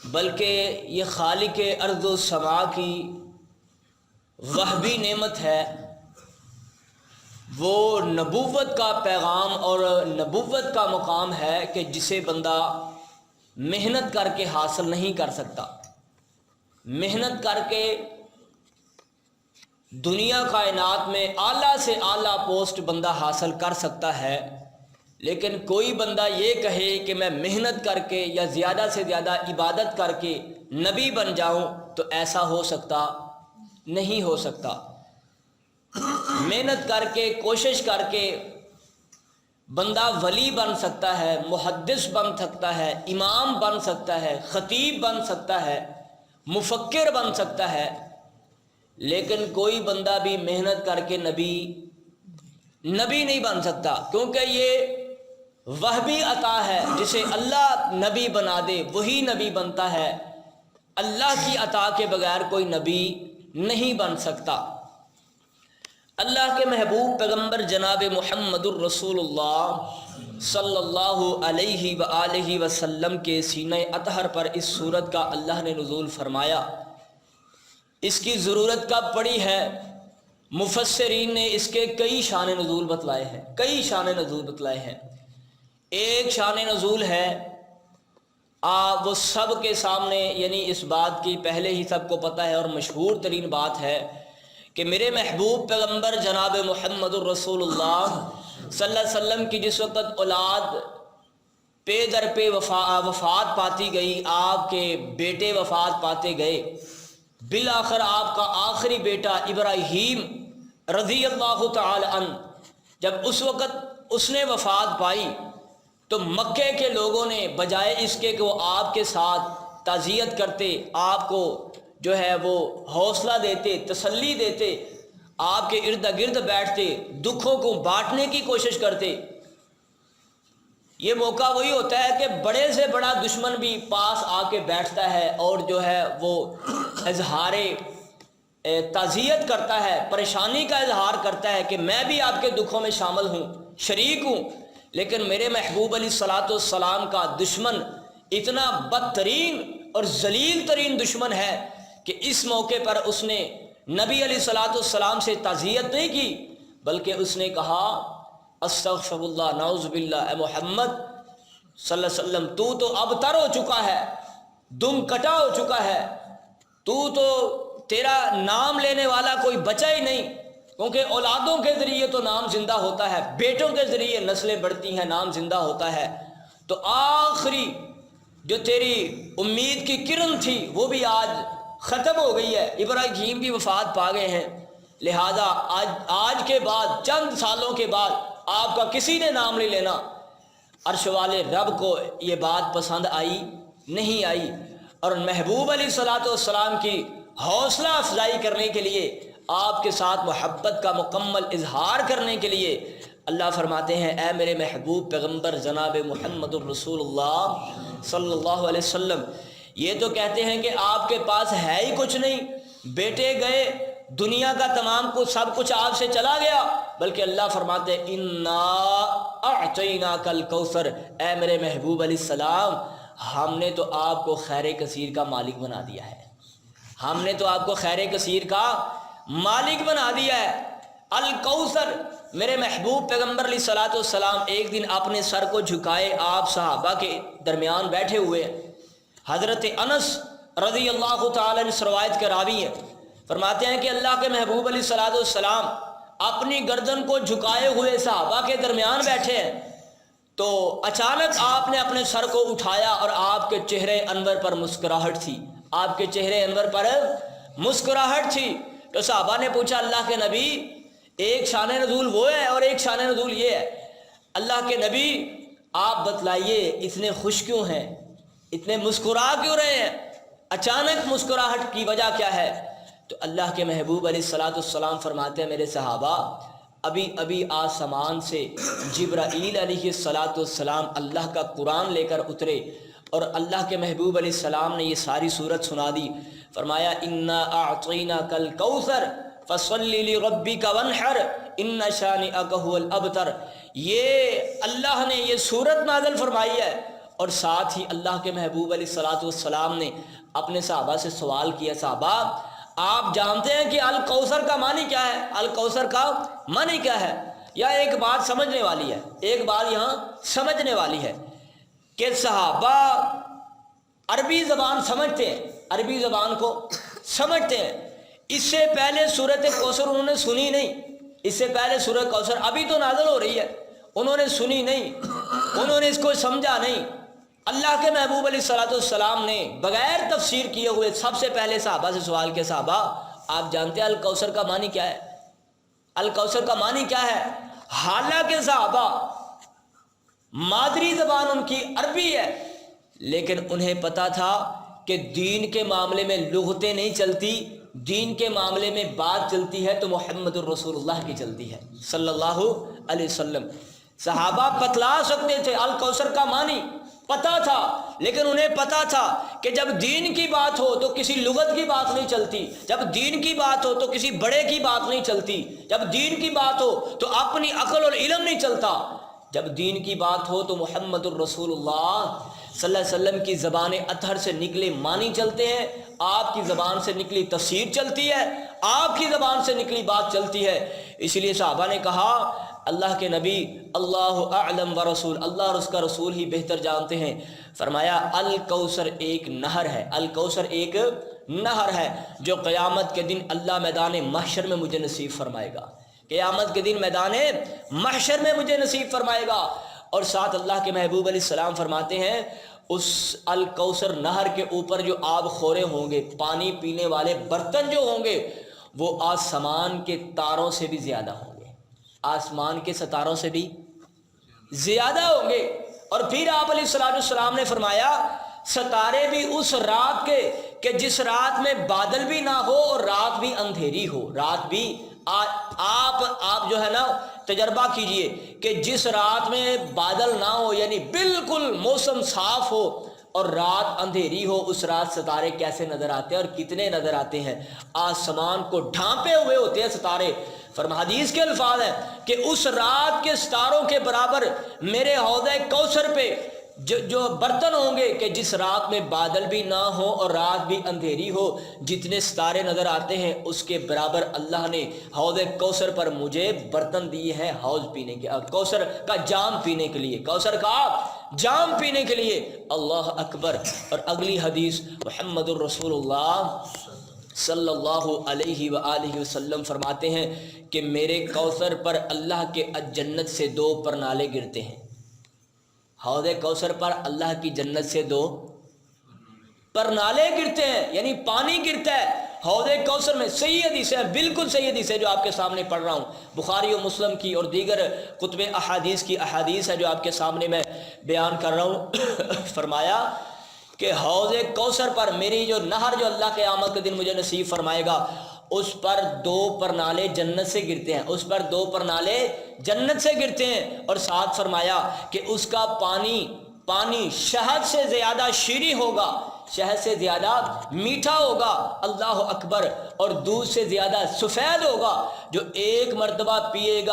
بلکہ یہ خالق ارض و سما کی وہبی نعمت ہے۔ وہ نبوت کا پیغام اور نبوت کا مقام ہے کہ جسے بندہ محنت کر کے حاصل نہیں کر سکتا۔ محنت کر کے دنیا کائنات میں اعلیٰ سے اعلیٰ پوسٹ بندہ حاصل کر سکتا ہے، لیکن کوئی بندہ یہ کہے کہ میں محنت کر کے یا زیادہ سے زیادہ عبادت کر کے نبی بن جاؤں تو ایسا ہو سکتا نہیں ہو سکتا۔ محنت کر کے کوشش کر کے بندہ ولی بن سکتا ہے، محدث بن سکتا ہے، امام بن سکتا ہے، خطیب بن سکتا ہے، مفکر بن سکتا ہے، لیکن کوئی بندہ بھی محنت کر کے نبی نہیں بن سکتا، کیونکہ یہ وہبی عطا ہے۔ جسے اللہ نبی بنا دے وہی نبی بنتا ہے، اللہ کی عطا کے بغیر کوئی نبی نہیں بن سکتا۔ اللہ کے محبوب پیغمبر جناب محمد الرسول اللہ صلی اللہ علیہ وآلہ وسلم کے سینہ اطہر پر اس سورت کا اللہ نے نزول فرمایا۔ اس کی ضرورت کب پڑی ہے؟ مفسرین نے اس کے کئی شان نزول بتلائے ہیں۔ ایک شان نزول ہے وہ سب کے سامنے، یعنی اس بات کی پہلے ہی سب کو پتہ ہے اور مشہور ترین بات ہے کہ میرے محبوب پیغمبر جناب محمد الرسول اللہ صلی اللہ علیہ وسلم کی جس وقت اولاد پے در پہ وفات پاتی گئی، آپ کے بیٹے وفات پاتے گئے، بالآخر آپ کا آخری بیٹا ابراہیم رضی اللہ تعالی عنہ جب اس وقت اس نے وفات پائی تو مکے کے لوگوں نے بجائے اس کے کہ وہ آپ کے ساتھ تعزیت کرتے، آپ کو جو ہے وہ حوصلہ دیتے، تسلی دیتے، آپ کے ارد گرد بیٹھتے، دکھوں کو بانٹنے کی کوشش کرتے۔ یہ موقع وہی ہوتا ہے کہ بڑے سے بڑا دشمن بھی پاس آ کے بیٹھتا ہے اور جو ہے وہ اظہار تعزیت کرتا ہے، پریشانی کا اظہار کرتا ہے کہ میں بھی آپ کے دکھوں میں شامل ہوں، شریک ہوں۔ لیکن میرے محبوب علیہ الصلوۃ والسلام کا دشمن اتنا بدترین اور ذلیل ترین دشمن ہے کہ اس موقع پر اس نے نبی علیہ الصلوۃ والسلام سے تعزیت نہیں کی، بلکہ اس نے کہا استغفر اللہ، نعوذ باللہ، اے محمد صلی اللہ علیہ وسلم تو ابتر ہو چکا ہے، دم کٹا ہو چکا ہے، تو تیرا نام لینے والا کوئی بچا ہی نہیں، کیونکہ اولادوں کے ذریعے تو نام زندہ ہوتا ہے، بیٹوں کے ذریعے نسلیں بڑھتی ہیں، نام زندہ ہوتا ہے۔ تو آخری جو تیری امید کی کرن تھی وہ بھی آج ختم ہو گئی ہے، ابراہیم بھی وفات پا گئے ہیں، لہذا آج کے بعد چند سالوں کے بعد آپ کا کسی نے نام نہیں لینا۔ عرش والے رب کو یہ بات پسند نہیں آئی، اور محبوب علیہ الصلوۃ والسلام کی حوصلہ افزائی کرنے کے لیے، آپ کے ساتھ محبت کا مکمل اظہار کرنے کے لیے اللہ فرماتے ہیں اے میرے محبوب پیغمبر جناب محمد الرسول اللہ صلی اللہ علیہ وسلم، یہ تو کہتے ہیں کہ آپ کے پاس ہے ہی کچھ نہیں، بیٹے گئے، دنیا کا تمام کچھ سب کچھ آپ سے چلا گیا، بلکہ اللہ فرماتے ہیں انا اعطیناک الکوثر، اے میرے محبوب علیہ السلام ہم نے تو آپ کو خیر کثیر کا مالک بنا دیا ہے، ہم نے تو آپ کو خیر کثیر کا مالک بنا دیا ہے۔ الکوثر، میرے محبوب پیغمبر علیہ الصلوۃ والسلام ایک دن اپنے سر کو جھکائے، آپ صحابہ کے درمیان بیٹھے ہوئے، حضرت انس رضی اللہ تعالی عنہ روایت کے راوی ہیں، فرماتے ہیں کہ اللہ کے محبوب علیہ الصلوۃ والسلام اپنی گردن کو جھکائے ہوئے صحابہ کے درمیان بیٹھے ہیں، تو اچانک آپ نے اپنے سر کو اٹھایا اور آپ کے چہرے انور پر مسکراہٹ تھی، آپ کے چہرے انور پر مسکراہٹ تھی۔ تو صحابہ نے پوچھا اللہ کے نبی ایک شان نزول وہ ہے اور ایک شان نزول یہ ہے، اللہ کے نبی آپ بتلائیے اتنے خوش کیوں ہیں، اتنے مسکرا کیوں رہے ہیں، اچانک مسکراہٹ کی وجہ کیا ہے؟ تو اللہ کے محبوب علیہ الصلوۃ والسلام فرماتے ہیں میرے صحابہ ابھی آسمان سے جبرائیل علیہ الصلوۃ والسلام اللہ کا قرآن لے کر اترے اور اللہ کے محبوب علیہ السلام نے یہ ساری صورت سنا دی، فرمایا انا اعطیناک الکوثر فصل لربک وانحر ان شانئک هو الابتر۔ یہ اللہ نے یہ صورت نازل فرمائی ہے اور ساتھ ہی اللہ کے محبوب علیہ الصلوۃ والسلام نے اپنے صحابہ سے سوال کیا، صحابہ آپ جانتے ہیں کہ الکوثر کا معنی کیا ہے؟ الکوثر کا معنی کیا ہے؟ یا ایک بات سمجھنے والی ہے، ایک بات یہاں سمجھنے والی ہے کہ صحابہ عربی زبان سمجھتے ہیں، عربی زبان کو سمجھتے ہیں۔ اس سے پہلے سورۃ کوثر انہوں نے سنی نہیں، اس سے پہلے سورۃ کوثر ابھی تو نازل ہو رہی ہے، انہوں نے سنی نہیں، انہوں نے اس کو سمجھا نہیں۔ اللہ کے محبوب علیہ الصلوۃ والسلام نے بغیر تفسیر کیے ہوئے سب سے پہلے صحابہ سے سوال کیا، صحابہ آپ جانتے ہیں الکوثر کا معنی کیا ہے؟ الکوثر کا معنی کیا ہے؟ حالانکہ صحابہ مادری زبان ان کی عربی ہے، لیکن انہیں پتا تھا کہ دین کے معاملے میں لغتیں نہیں چلتی، دین کے معاملے میں بات چلتی ہے تو محمد الرسول اللہ کی چلتی ہے صلی اللہ علیہ وسلم۔ صحابہ بتلا سکتے تھے الکوثر کا معنی، پتا تھا، لیکن انہیں پتا تھا کہ جب دین کی بات ہو تو کسی لغت کی بات نہیں چلتی، جب دین کی بات ہو تو کسی بڑے کی بات نہیں چلتی، جب دین کی بات ہو تو اپنی عقل اور علم نہیں چلتا، جب دین کی بات ہو تو محمد الرسول اللہ صلی اللہ علیہ وسلم کی زبان اطہر سے نکلے معنی چلتے ہیں، آپ کی زبان سے نکلی تفسیر چلتی ہے، آپ کی زبان سے نکلی بات چلتی ہے۔ اس لیے صحابہ نے کہا اللہ کے نبی اللہ اعلم و رسول، اللہ اور اس کا رسول ہی بہتر جانتے ہیں۔ فرمایا الکوثر ایک نہر ہے، الکوثر ایک نہر ہے جو قیامت کے دن اللہ میدان محشر میں مجھے نصیب فرمائے گا، قیامت کے دن میدان محشر میں مجھے نصیب فرمائے گا۔ اور ساتھ اللہ کے محبوب علیہ السلام فرماتے ہیں اس الکوثر نہر کے اوپر جو آب خورے ہوں گے، پانی پینے والے برتن جو ہوں گے، وہ آسمان کے تاروں سے بھی زیادہ ہوں گے، آسمان کے ستاروں سے بھی زیادہ ہوں گے۔ اور پھر آپ علیہ السلام نے فرمایا ستارے بھی اس رات کے کہ جس رات میں بادل بھی نہ ہو اور رات بھی اندھیری ہو، رات بھی آپ جو ہے نا تجربہ کیجئے کہ جس رات میں بادل نہ ہو، یعنی بالکل موسم صاف ہو اور رات اندھیری ہو، اس رات ستارے کیسے نظر آتے ہیں اور کتنے نظر آتے ہیں، آسمان کو ڈھانپے ہوئے ہوتے ہیں ستارے۔ حدیث کے الفاظ ہیں کہ اس رات کے ستاروں کے برابر میرے حوضہ کوثر پہ جو برتن ہوں گے کہ جس رات میں بادل بھی نہ ہو اور رات بھی اندھیری ہو، جتنے ستارے نظر آتے ہیں اس کے برابر اللہ نے حوض کوثر پر مجھے برتن دیے ہیں حوض پینے کے، کوثر کا جام پینے کے لیے، کوثر کا جام پینے کے لیے۔ اللہ اکبر۔ اور اگلی حدیث محمد الرسول اللہ صلی اللہ علیہ وآلہ وسلم فرماتے ہیں کہ میرے کوثر پر اللہ کے جنت سے 2 پرنالے گرتے ہیں، حوض کوثر پر اللہ کی جنت سے 2 پرنالے گرتے ہیں، یعنی پانی گرتا ہے حوض کوثر میں۔ صحیح حدیث ہے، بالکل صحیح حدیث ہے جو آپ کے سامنے پڑھ رہا ہوں، بخاری و مسلم کی اور دیگر کتب احادیث کی احادیث ہے جو آپ کے سامنے میں بیان کر رہا ہوں۔ فرمایا کہ حوض کوثر پر میری جو نہر جو اللہ قیامت کے دن مجھے نصیب فرمائے گا، اس پر 2 پرنالے جنت سے گرتے ہیں، اس پر 2 پرنالے جنت سے گرتے ہیں۔ اور ساتھ فرمایا کہ اس کا پانی شہد سے زیادہ شیریں ہوگا، شہد سے زیادہ میٹھا ہوگا، اللہ اکبر، اور دودھ سے زیادہ سفید ہوگا۔ جو ایک مرتبہ پیے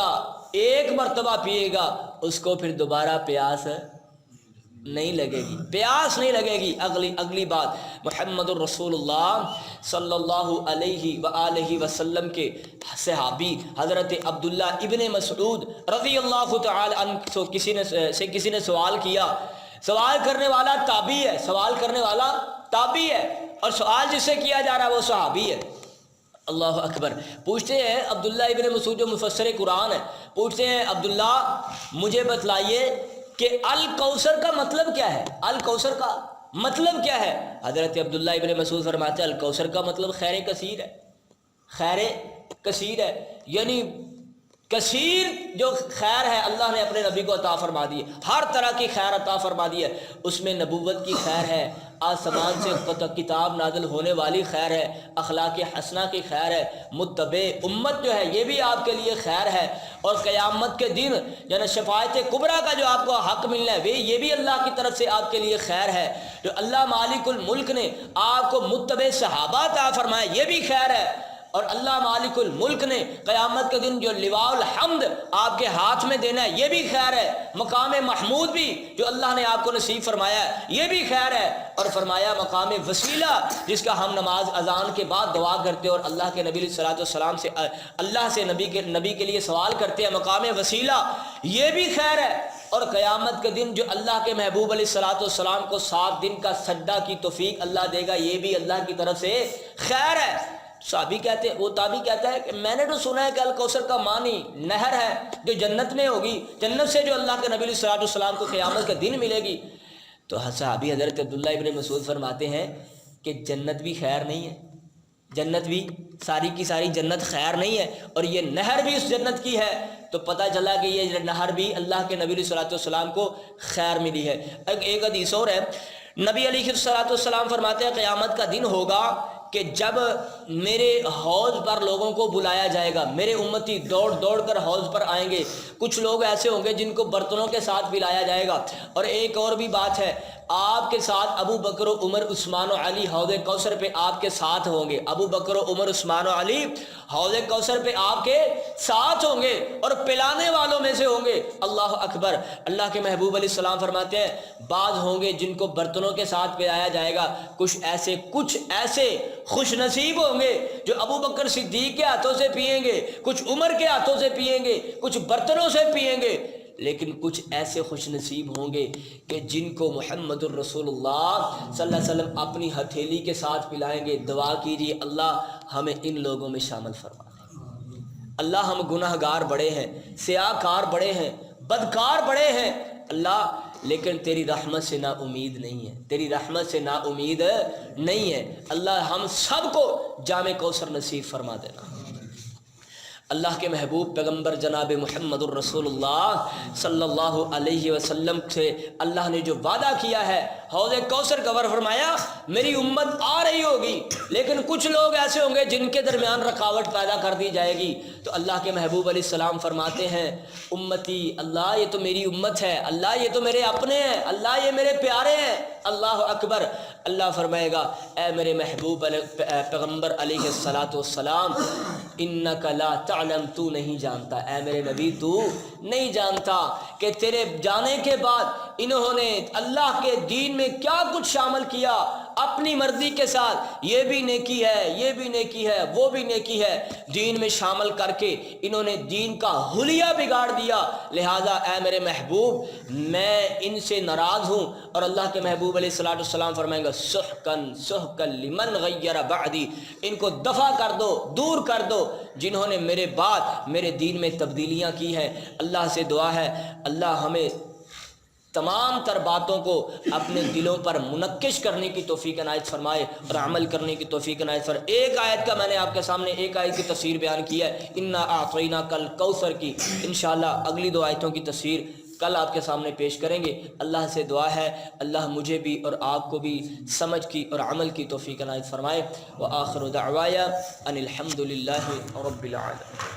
گا اس کو پھر دوبارہ پیاس نہیں لگے گی، پیاس نہیں لگے گی۔ اگلی بات محمد الرسول اللہ صلی اللہ علیہ وآلہ وسلم کے صحابی حضرت عبداللہ ابن مسعود رضی اللہ تعالی عنہ سے کسی نے سوال کیا، سوال کرنے والا تابعی ہے اور سوال جس سے کیا جا رہا ہے وہ صحابی ہے۔ اللہ اکبر۔ پوچھتے ہیں عبداللہ ابن مسعود جو مفسر قرآن ہے، پوچھتے ہیں عبداللہ مجھے بتلائیے کہ الکوثر کا مطلب کیا ہے، الکوثر کا مطلب کیا ہے؟ حضرت عبداللہ ابن مسعود فرماتے ہیں الکوثر کا مطلب خیر کثیر ہے، خیر کثیر ہے، یعنی کثیر جو خیر ہے اللہ نے اپنے نبی کو عطا فرما دی ہے، ہر طرح کی خیر عطا فرما دی ہے، اس میں نبوت کی خیر ہے، آسمان سے کتاب نازل ہونے والی خیر ہے، اخلاق حسنہ کی خیر ہے، متبع امت جو ہے یہ بھی آپ کے لیے خیر ہے، اور قیامت کے دن یعنی شفاعت کبریٰ کا جو آپ کو حق ملنا ہے یہ بھی اللہ کی طرف سے آپ کے لیے خیر ہے، جو اللہ مالک الملک نے آپ کو متبع صحابہ عطا فرمایا یہ بھی خیر ہے، اور اللہ مالک الملک نے قیامت کے دن جو لواء الحمد آپ کے ہاتھ میں دینا ہے یہ بھی خیر ہے، مقام محمود بھی جو اللہ نے آپ کو نصیب فرمایا ہے یہ بھی خیر ہے، اور فرمایا مقام وسیلہ جس کا ہم نماز اذان کے بعد دعا کرتے اور اللہ کے نبی صلی اللہ علیہ وسلم سے اللہ سے نبی کے لیے سوال کرتے ہیں، مقام وسیلہ یہ بھی خیر ہے، اور قیامت کے دن جو اللہ کے محبوب علیہ الصلوۃ والسلام کو 7 دن کا سجدہ کی توفیق اللہ دے گا یہ بھی اللہ کی طرف سے خیر ہے۔ صحابی کہتے ہیں، وہ تابعی کہتا ہے کہ میں نے تو سنا ہے کہ الکوثر کا معنی نہر ہے جو جنت میں ہوگی، جنت سے جو اللہ کے نبی علیہ الصلوۃ والسلام کو قیامت کے دن ملے گی۔ تو صحابی حضرت عبداللہ ابن مسعود فرماتے ہیں کہ جنت بھی خیر نہیں ہے، جنت بھی ساری کی ساری جنت خیر نہیں ہے، اور یہ نہر بھی اس جنت کی ہے، تو پتہ چلا کہ یہ نہر بھی اللہ کے نبی علیہ الصلوۃ والسلام کو خیر ملی ہے۔ ایک حدیث اور ہے، نبی علیہ الصلوۃ والسلام فرماتے ہیں قیامت کا دن ہوگا کہ جب میرے حوض پر لوگوں کو بلایا جائے گا، میرے امتی دوڑ دوڑ کر حوض پر آئیں گے، کچھ لوگ ایسے ہوں گے جن کو برتنوں کے ساتھ پلایا جائے گا، اور ایک اور بھی بات ہے، آپ کے ساتھ ابو بکر و عمر عثمان و علی حوض کوثر پہ آپ کے ساتھ ہوں گے، ابو بکر و عمر عثمان و علی حوض کوثر پہ آپ کے ساتھ ہوں گے اور پلانے والوں میں سے ہوں گے۔ اللہ اکبر۔ اللہ کے محبوب علیہ السلام فرماتے ہیں بعض ہوں گے جن کو برتنوں کے ساتھ پلایا جائے گا، کچھ ایسے خوش نصیب ہوں گے جو ابو بکر صدیق کے ہاتھوں سے پیئیں گے، کچھ عمر کے ہاتھوں سے پیئیں گے، کچھ برتنوں سے پیئیں گے، لیکن کچھ ایسے خوش نصیب ہوں گے کہ جن کو محمد الرسول اللہ صلی اللہ علیہ وسلم اپنی ہتھیلی کے ساتھ پلائیں گے۔ دعا کیجیے اللہ ہمیں ان لوگوں میں شامل فرما دے۔ اللہ ہم گناہ گار بڑے ہیں، سیاہ کار بڑے ہیں، بدکار بڑے ہیں اللہ، لیکن تیری رحمت سے نا امید نہیں ہے، تیری رحمت سے نا امید نہیں ہے اللہ، ہم سب کو جام کوثر نصیب فرما دینا۔ اللہ کے محبوب پیغمبر جناب محمد الرسول اللہ صلی اللہ علیہ وسلم سے اللہ نے جو وعدہ کیا ہے حوض کوثر کا، فرمایا میری امت آ رہی ہوگی لیکن کچھ لوگ ایسے ہوں گے جن کے درمیان رکاوٹ پیدا کر دی جائے گی، تو اللہ کے محبوب علیہ السلام فرماتے ہیں امتی، اللہ یہ تو میری امت ہے، اللہ یہ تو میرے اپنے ہیں، اللہ یہ میرے پیارے ہیں۔ اللہ اکبر۔ اللہ فرمائے گا اے میرے محبوب پیغمبر علیہ الصلوۃ والسلام انک لا تعلم، تو نہیں جانتا، اے میرے نبی تو نہیں جانتا کہ تیرے جانے کے بعد انہوں نے اللہ کے دین میں کیا کچھ شامل کیا اپنی مرضی کے ساتھ، یہ بھی نیکی ہے، یہ بھی نیکی ہے، وہ بھی نیکی ہے، دین میں شامل کر کے انہوں نے دین کا حلیہ بگاڑ دیا۔ لہذا اے میرے محبوب میں ان سے ناراض ہوں، اور اللہ کے محبوب علیہ الصلوۃ والسلام فرمائیں گے سحقن سحقن لمن غیر بعدی، ان کو دفع کر دو، دور کر دو جنہوں نے میرے بعد میرے دین میں تبدیلیاں کی ہیں۔ اللہ سے دعا ہے اللہ ہمیں تمام تر باتوں کو اپنے دلوں پر منقش کرنے کی توفیق عنایت فرمائے اور عمل کرنے کی توفیق عنایت فرمائے۔ ایک آیت کا میں نے آپ کے سامنے ایک آیت کی تفسیر بیان کی ہے، انا اعطیناک الکوثر کی، انشاءاللہ اگلی 2 آیتوں کی تفسیر کل آپ کے سامنے پیش کریں گے۔ اللہ سے دعا ہے اللہ مجھے بھی اور آپ کو بھی سمجھ کی اور عمل کی توفیق عنایت فرمائے۔ وآخر دعوایا ان الحمدللہ رب العالمین۔